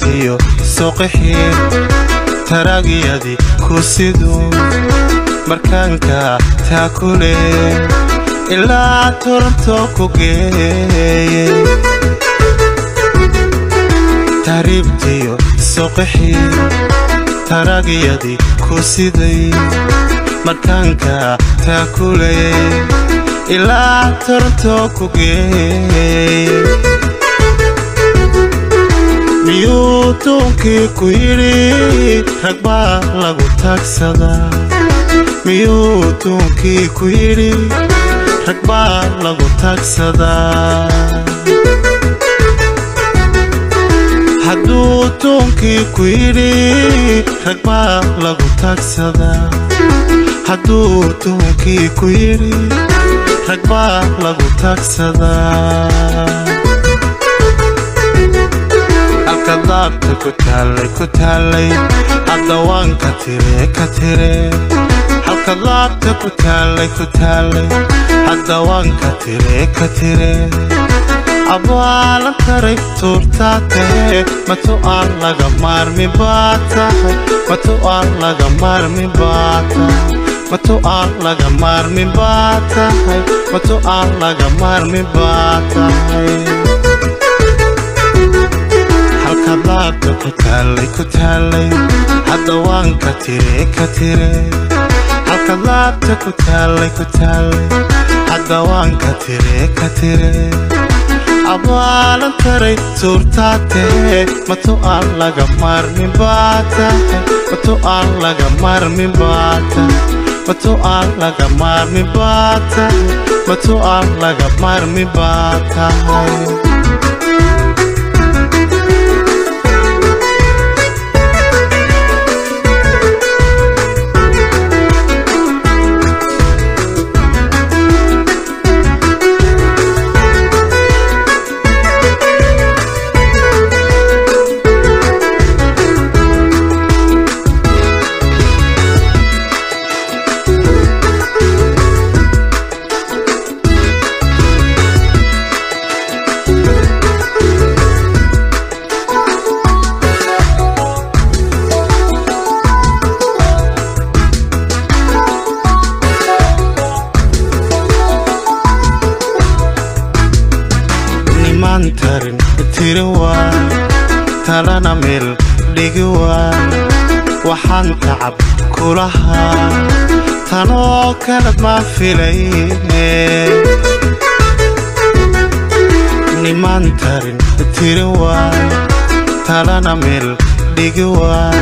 taribtiyo soqixin taraagiyadi kusidu markaanka taakule ilaa Toronto ku geeye taribtiyo soqixin taraagiyadi kusiday markaanka taakule ilaa Toronto ku geeye miyuu duunkii ku yidhi rag baa lagu taagsadaa miyuu duunkii ku yidhi rag baa lagu taagsadaa hadduu duunkii ku yidhi rag baa lagu taagsadaa hadduu duunkii ku yidhi rag baa lagu taagsadaa halkadaabta ku taalay haddawaanka tire halkadaabta ku taalay haddawaanka tire abaalan taray tuurtaa tahe matu aan laga maarmi baa tahay matu aan laga maarmi baa tahay matu aan laga maarmi baa tahay matu aan laga maarmi baa tahay halkadaabta ku taalay haddawaanka tire halkadaabta ku taalay haddawaanka tire abaalan taray tuurtaa tahe matu aan laga maarmi baa tahay matu aan laga maarmi baa tahay matu aan laga maarmi baa tahay matu aan laga maarmi baa tahay tarin tiriwaa talana meel dhigiwaa waxaan tacab kulahaa tanoo kalad ma filayne nimaan tarin tiriwaa talana meel dhigiwaa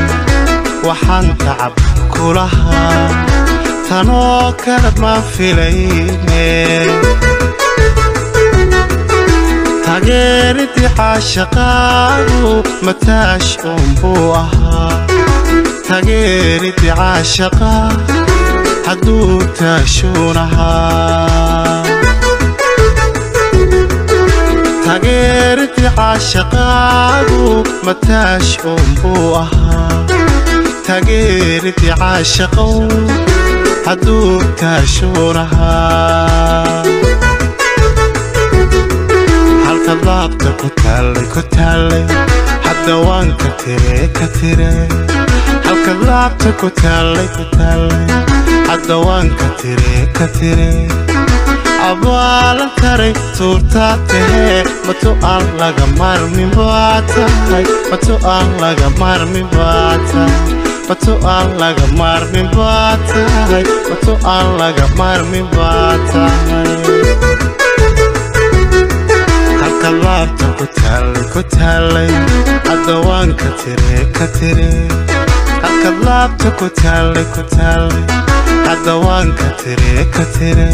waxaan tacab kulahaa tanoo kalad ma filayne تغيرتي عاشقاو متاش بوها تغيرتي عاشقا حدو تاشونها تغيرتي عاشقاو متاش بوها تغيرتي عاشقاو حدو تاشونها halkadaabta ku taalay haddawaanka tire halkadaabta ku taalay haddawaanka tire abaalan taray tuurtaa tahe matu aan laga maarmi baa tahay matu aan laga maarmi baa tahay matu aan laga maarmi baa tahay matu aan laga maarmi baa tahay halkadaabta ku taalay haddawaanka tire halkadaabta ku taalay haddawaanka tire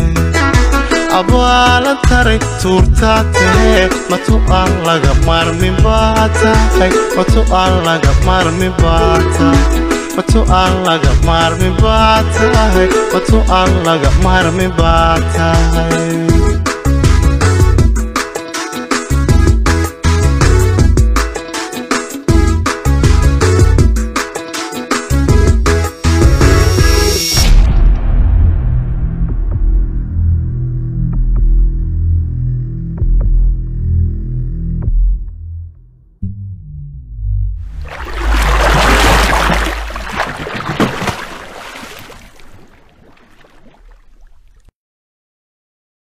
abaalan taray tuurtaa tahe matu aan laga maarmi baa tahay matu aan laga maarmi baa tahay matu aan laga maarmi baa tahay matu aan laga maarmi baa tahay